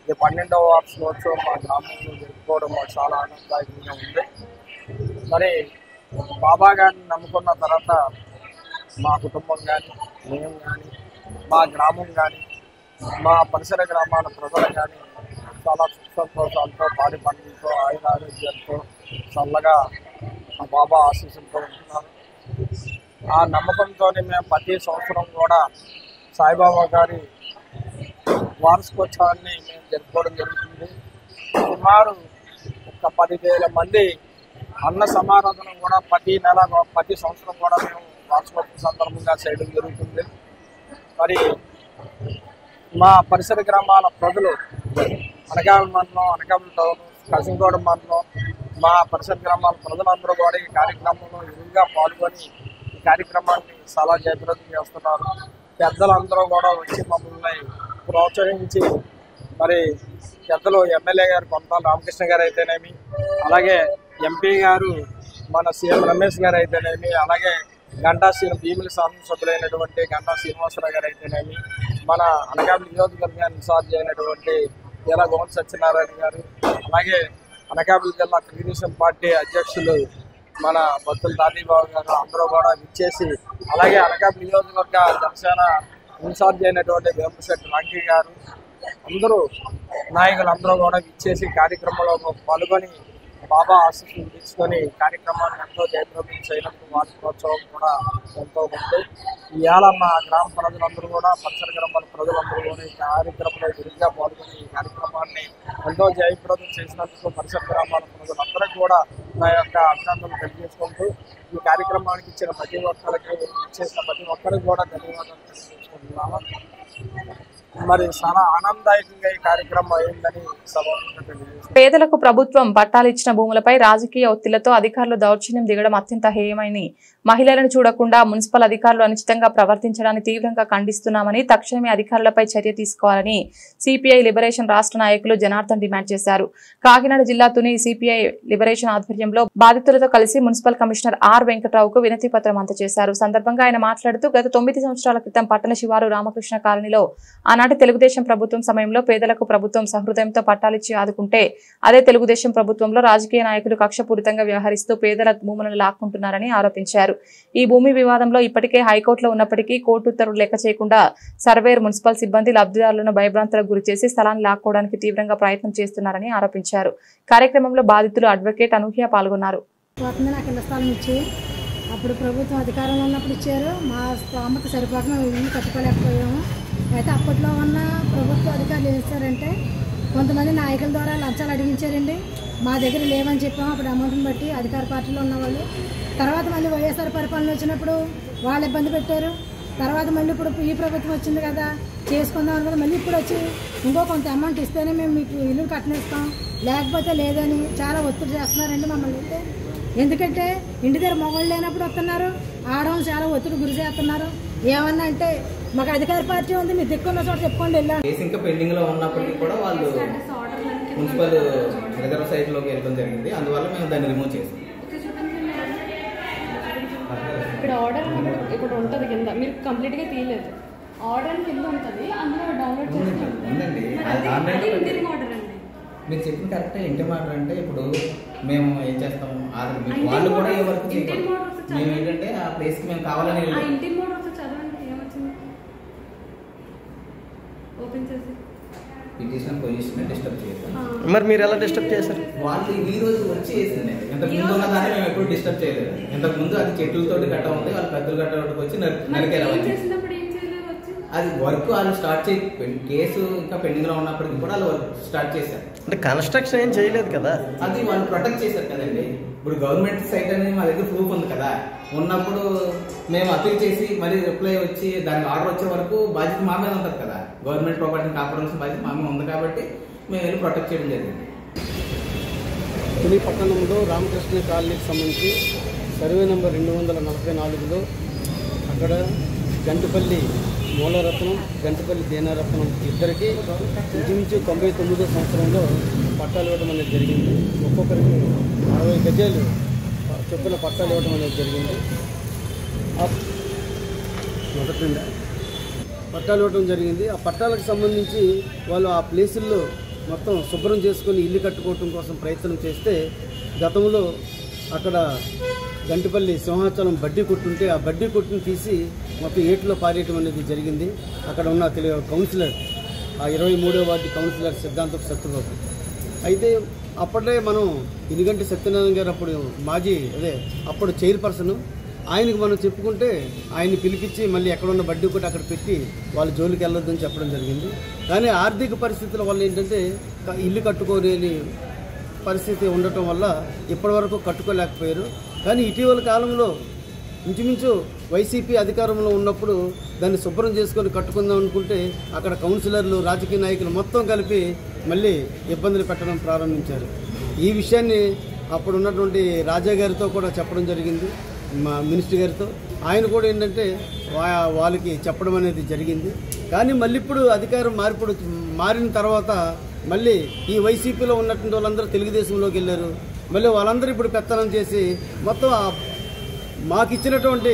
ఇది 12వ వార్షికోత్సవం మా గ్రామంలో జరుపుకోవడం మాకు చాలా ఆనందదాయకంగా ఉంది. మరి బాబా గారిని నమ్ముకున్న తర్వాత మా కుటుంబం కానీ, మేము కానీ, మా గ్రామం కానీ, మా పరిసర గ్రామాల ప్రజలు కానీ చాలా సుఖ సంతోషాలతో, పాడి పంటలతో, ఆయుర ఆరోగ్యాలతో చల్లగా మా బాబా ఆశీస్సులతో ఉంటున్నాము. ఆ నమ్మకంతో మేము ప్రతి సంవత్సరం కూడా సాయిబాబా గారి వార్షికోత్సవాన్ని మేము జరుపుకోవడం జరుగుతుంది. సుమారు ఒక 10,000 మంది అన్న సమారాధన కూడా ప్రతి సంవత్సరం కూడా మేము వార్షికోత్సవం సందర్భంగా చేయడం జరుగుతుంది. మరి మా పరిసర గ్రామాల ప్రజలు అనకాపల్లి మండలం, అనకాపల్లి టౌన్, కసింగోడ మండలం, మా పరిసర గ్రామాల ప్రజలందరూ కూడా ఈ కార్యక్రమంలో ఎదురుగా పాల్గొని ఈ కార్యక్రమాన్ని చాలా జయప్రదం చేస్తున్నారు. పెద్దలందరూ కూడా వచ్చి మమ్మల్ని ప్రోత్సహించి మరి పెద్దలు ఎమ్మెల్యే గారు కొంత రామకృష్ణ గారు అయితేనేమి, అలాగే ఎంపీ గారు మన సీఎం రమేష్ గారు అయితేనేమి, అలాగే గంటా భీమిలి శాసనసభ్యులైనటువంటి గంటా శ్రీనివాసరావు గారు అయితేనేమి, మన అనకాపల్లి నియోజకవర్గాన్ని ఇన్ఛార్జ్ అయినటువంటి ఇలా గోన్ సత్యనారాయణ గారు, అలాగే అనకాపల్లి జిల్లా తెలుగుదేశం పార్టీ అధ్యక్షులు మన బత్తుల దాదీబాబు గారు అందరూ కూడా విచ్చేసి, అలాగే అనకాపల్లి నియోజకవర్గ జనసేన ఇన్ఛార్జ్ అయినటువంటి వేంపశెట్టి రాంకీ గారు, అందరూ నాయకులందరూ కూడా విచ్చేసి కార్యక్రమంలో పాల్గొని బాబా ఆశీస్సులు తీసుకొని కార్యక్రమాన్ని ఎంతో జయప్రదం చేయడానికి వార్షికోత్సవం కూడా ఎంతో ఉంది. ఇవాళ మా గ్రామ ప్రజలందరూ కూడా పరిసర గ్రామాల ప్రజలందరూ కూడా ఈ కార్యక్రమంలో విరిగా పాల్గొని ఈ కార్యక్రమాన్ని ఎంతో జయప్రదం చేసినందుకు పరిసర గ్రామాల ప్రజలందరికీ కూడా నా యొక్క అభినందనలు తెలియజేసుకుంటూ ఈ కార్యక్రమానికి ఇచ్చిన ప్రతి ఒక్కరికి చేసిన ప్రతి ఒక్కరికి కూడా ధన్యవాదాలు తెలియజేసుకుంటున్నాను. మరి చాలా ఆనందదాయకంగా ఈ కార్యక్రమం అయిందని సభాముఖంగా తెలియజేస్తున్నాను.
పేదలకు ప్రభుత్వం పట్టాలు ఇచ్చిన భూములపై రాజకీయ ఒత్తిళ్లతో అధికారులు దౌర్జన్యం దిగడం అత్యంత హేయమని, మహిళలను చూడకుండా మున్సిపల్ అధికారులు అనుచితంగా ప్రవర్తించడాన్ని తీవ్రంగా ఖండిస్తున్నామని, తక్షణమే అధికారులపై చర్య తీసుకోవాలని సిపిఐ లిబరేషన్ రాష్ట్ర నాయకులు జనార్దన్ డిమాండ్ చేశారు. కాకినాడ జిల్లా తుని సిపిఐ లిబరేషన్ ఆధ్వర్యంలో బాధితులతో కలిసి మున్సిపల్ కమిషనర్ ఆర్ వెంకట్రావుకు వినతి పత్రం అందజేశారు. సందర్భంగా ఆయన మాట్లాడుతూ గత 9 సంవత్సరాల క్రితం పట్టణ శివారు రామకృష్ణ కాలనీలో ఆనాటి తెలుగుదేశం ప్రభుత్వం సమయంలో పేదలకు ప్రభుత్వం సహృదయంతో పట్టాలిచ్చి ఆదుకుంటే అదే తెలుగుదేశం ప్రభుత్వంలో రాజకీయ నాయకులు కక్షపూరితంగా వ్యవహరిస్తూ పేదల భూములను లాక్కుంటున్నారని ఆరోపించారు. ఈ భూమి వివాదంలో ఇప్పటికే హైకోర్టులో ఉన్నప్పటికీ కోర్టు ఉత్తర్వులు లెక్క చేయకుండా సర్వేర్, మున్సిపల్ సిబ్బంది లబ్ధిదారులను భయభ్రాంతులకు గురిచేసి స్థలాన్ని లాక్కోవడానికి తీవ్రంగా ప్రయత్నం చేస్తున్నారని ఆరోపించారు. కార్యక్రమంలో బాధితులు అడ్వకేట్ అనూహ్య పాల్గొన్నారు.
అప్పుడు ప్రభుత్వం అధికారంలో ఉన్నప్పుడు ఇచ్చారు. మా స్థామత సరిపోక మేము ఇల్లు కట్టుకోలేకపోయాము. అయితే అప్పట్లో ఉన్న ప్రభుత్వ అధికారులు ఏం చేశారంటే కొంతమంది నాయకుల ద్వారా లంచాలు అడిగించారండి. మా దగ్గర లేవని చెప్పాము. అప్పుడు అమౌంట్ని బట్టి అధికార పార్టీలో ఉన్నవాళ్ళు. తర్వాత మళ్ళీ వైఎస్ఆర్ పరిపాలన వచ్చినప్పుడు వాళ్ళు ఇబ్బంది పెట్టారు. తర్వాత మళ్ళీ ఇప్పుడు ఈ ప్రభుత్వం వచ్చింది కదా చేసుకుందాం అనుకుంటే మళ్ళీ ఇప్పుడు వచ్చి ఇంకో కొంత అమౌంట్ ఇస్తేనే మేము మీకు ఇల్లు కట్టనిస్తాం, లేకపోతే లేదని చాలా ఒత్తిడి చేస్తున్నారండి మమ్మల్ని. అయితే ఎందుకంటే ఇంటి దగ్గర మొగళ్ళు లేనప్పుడు వస్తున్నారు, ఆడవాళ్ళు చాలా ఒత్తిడి గురి చేస్తున్నారు. ఏమన్నా అంటే మాకు అధికార పార్టీ ఉంది, మీరు దిక్కున్న చోట చెప్పుకోండి వెళ్ళాం.
ఇంకా పెండింగ్ లో ఉన్నప్పటికీ కూడా వాళ్ళు మున్సిపల్ రిజర్వ్ సైట్ లోకి వెళ్ళడం జరిగింది. అందువల్ల మేము దాన్ని రిమూవ్ చేసాం.
ఇక్కడ ఆర్డర్ ఇక్కడ ఉంటుంది కింద, మీరు కంప్లీట్ గా తీయలేదు. ఆర్డర్ కింద ఉంటుంది, అందులో డౌన్లోడ్
ఉందండి.
ఆర్డర్ అండి.
మీరు చెప్పిన కరెక్ట్. ఇంటి ఆర్డర్ అంటే ఇప్పుడు మేము ఏం చేస్తాం, వాళ్ళు కూడా ఏ వర్క్ చేయకూడదు. మేము ఏంటంటే ఆ ప్లేస్ కి మేము కావాలని పిటిషన్ పొజిషన్ డిస్టర్బ్ చేయలేదు.
మరి మీరు ఎలా డిస్టర్బ్ చేశారు?
వాళ్ళు ఈ రోజు వచ్చి వేసింది. ఇంతకు ముందు ఉన్న దాన్ని మేము ఎప్పుడు డిస్టర్బ్ చేయలేదు. ఇంతకు ముందు అది చెట్లతోటి కట్ట ఉంది, వాళ్ళు పెద్దలు కట్టడానికి వచ్చి నరికేలా అది వర్క్ వాళ్ళు స్టార్ట్ చేసి కేసు ఇంకా పెండింగ్ లో ఉన్నప్పటికీ కూడా వాళ్ళు వర్క్ స్టార్ట్ చేశారు.
అంటే కన్స్ట్రక్షన్ ఏం చేయలేదు కదా,
అది వాళ్ళు ప్రొటెక్ట్ చేశారు కదండి. ఇప్పుడు గవర్నమెంట్ సైట్ అనేది మా దగ్గర ప్రూఫ్ ఉంది కదా, ఉన్నప్పుడు మేము అప్పీల్ చేసి మరి రిప్లై వచ్చి దానికి ఆర్డర్ వచ్చే వరకు బాధ్యత మా మీద ఉంటుంది కదా. గవర్నమెంట్ ప్రాపర్టీని కాపాడాల్సిన బాధ్యత మా మీద ఉంది కాబట్టి మేము వెళ్ళి ప్రొటెక్ట్ చేయడం జరిగింది.
తుని పట్టణంలో రామకృష్ణ కాలనీకి సంబంధించి సర్వే నెంబర్ 244లో అక్కడ గంటిపల్లి మూలరత్నం, గంటిపల్లి దేనారత్నం ఇద్దరికి ఇంచుమించు 99వ సంవత్సరంలో పట్టాలు ఇవ్వడం అనేది జరిగింది. ఒక్కొక్కరికి 60 గజాలు చొప్పున పట్టాలు ఇవ్వడం అనేది జరిగింది. పట్టాలు ఇవ్వడం జరిగింది. ఆ పట్టాలకు సంబంధించి వాళ్ళు ఆ ప్లేసుల్లో మొత్తం శుభ్రం చేసుకొని ఇల్లు కట్టుకోవడం కోసం ప్రయత్నం చేస్తే గతంలో అక్కడ గంటిపల్లి సింహాచలం బడ్డీ కొట్టుంటే ఆ బడ్డీ కొట్టును తీసి మొత్తం ఏట్లో పారేయటం అనేది జరిగింది. అక్కడ ఉన్న కౌన్సిలర్, ఆ 23వ వార్డు కౌన్సిలర్ సిద్ధాంతపు సత్యబాబు. అయితే అప్పట్లో మనం ఇనిగంటి సత్యనారాయణ గారు అప్పుడు అప్పుడు చైర్పర్సన్, ఆయనకి మనం చెప్పుకుంటే ఆయన్ని పిలిపించి మళ్ళీ ఎక్కడున్న బడ్డీ కూడా అక్కడ పెట్టి వాళ్ళ జోలికి వెళ్ళొద్దని చెప్పడం జరిగింది. కానీ ఆర్థిక పరిస్థితుల వల్ల ఏంటంటే ఇల్లు కట్టుకోలేని పరిస్థితి ఉండటం వల్ల ఇప్పటివరకు కట్టుకోలేకపోయారు. కానీ ఇటీవల కాలంలో ఇంచుమించు వైసీపీ అధికారంలో ఉన్నప్పుడు దాన్ని శుభ్రం చేసుకొని కట్టుకుందాం అనుకుంటే అక్కడ కౌన్సిలర్లు, రాజకీయ నాయకులు మొత్తం కలిపి మళ్ళీ ఇబ్బందులు పెట్టడం ప్రారంభించారు. ఈ విషయాన్ని అప్పుడు ఉన్నటువంటి రాజా గారితో కూడా చెప్పడం జరిగింది, మా మినిస్టర్ గారితో. ఆయన కూడా ఏంటంటే వాళ్ళకి చెప్పడం అనేది జరిగింది. కానీ మళ్ళీ ఇప్పుడు అధికారం మారిన తర్వాత మళ్ళీ ఈ వైసీపీలో ఉన్నటువంటి వాళ్ళందరూ తెలుగుదేశంలోకి వెళ్ళారు. మళ్ళీ వాళ్ళందరూ ఇప్పుడు పెత్తనం చేసి మొత్తం మాకు ఇచ్చినటువంటి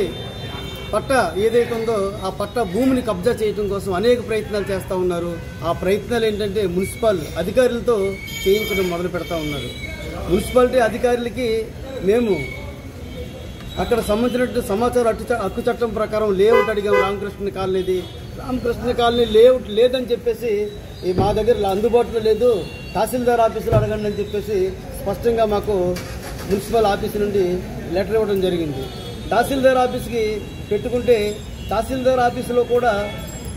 పట్ట ఏదైతే ఉందో ఆ పట్ట భూమిని కబ్జా చేయడం కోసం అనేక ప్రయత్నాలు చేస్తూ ఉన్నారు. ఆ ప్రయత్నాలు ఏంటంటే మున్సిపల్ అధికారులతో చేయించడం మొదలు పెడతా ఉన్నారు. మున్సిపాలిటీ అధికారులకి మేము అక్కడ సంబంధించినట్టు సమాచారం హక్కు చట్టం ప్రకారం లేఅవుట్ అడిగాం. రామకృష్ణ కాలనీ లేఅవుట్ లేదని చెప్పేసి మా దగ్గర అందుబాటులో లేదు, తహసీల్దార్ ఆఫీసులో అడగండి అని చెప్పేసి స్పష్టంగా మాకు మున్సిపల్ ఆఫీసు నుండి లెటర్ ఇవ్వడం జరిగింది. తహసీల్దార్ ఆఫీస్కి పెట్టుకుంటే తహసీల్దార్ ఆఫీసులో కూడా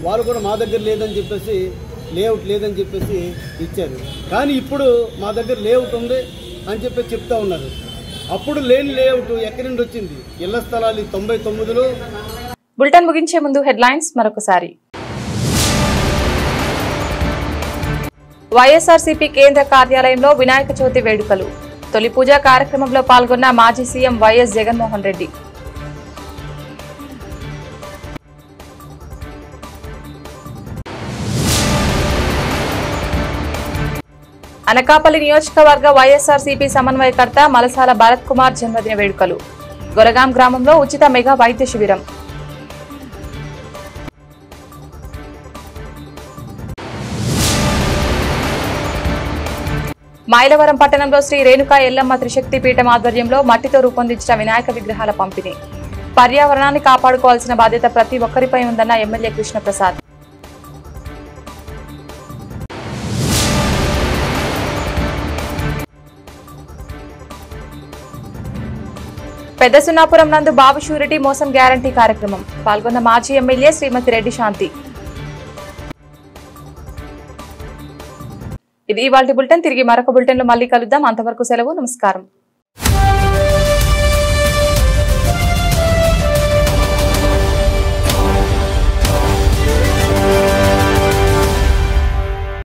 వాళ్ళు కూడా మా దగ్గర లేదని చెప్పేసి లేఅవుట్ లేదని చెప్పేసి ఇచ్చారు. కానీ ఇప్పుడు మా దగ్గర లేఅవుట్ ఉంది అని చెప్పేసి చెప్తా ఉన్నారు. అప్పుడు లేని లేఅవుట్ ఎక్కడి నుండి వచ్చింది? ఇళ్ల స్థలాలు 99లో.
బులెటిన్ ముగించే ముందు హెడ్లైన్స్ మరొకసారి. వైఎస్ఆర్సీపీ కేంద్ర కార్యాలయంలో వినాయక చవితి వేడుకలు. తొలి పూజా కార్యక్రమంలో పాల్గొన్న మాజీ సీఎం వైఎస్ జగన్మోహన్ రెడ్డి. అనకాపల్లి నియోజకవర్గ వైఎస్ఆర్సీపీ సమన్వయకర్త మలసాల భరత్ కుమార్ జన్మదిన వేడుకలు. గొరగాం గ్రామంలో ఉచిత మెగా వైద్య శిబిరం. మైలవరం పట్టణంలో శ్రీ రేణుకా ఎల్లమ్మ త్రిశక్తి పీఠం ఆధ్వర్యంలో మట్టితో రూపొందించిన వినాయక విగ్రహాల పంపిణీ. పర్యావరణాన్ని కాపాడుకోవాల్సిన బాధ్యత ప్రతి ఒక్కరిపై ఉందన్న ఎమ్మెల్యే కృష్ణప్రసాద్. పెద్ద సున్నాపురం నందు బాబు షూరిటీ మోసం గ్యారంటీ కార్యక్రమం. పాల్గొన్న మాజీ ఎమ్మెల్యే శ్రీమతి రెడ్డి శాంతి. ఇది ఇవాల్టి బులెటిన్. తిరిగి మరొక బులెటిన్ లో మళ్ళీ కలుద్దాం. అంతవరకు సెలవు. నమస్కారం.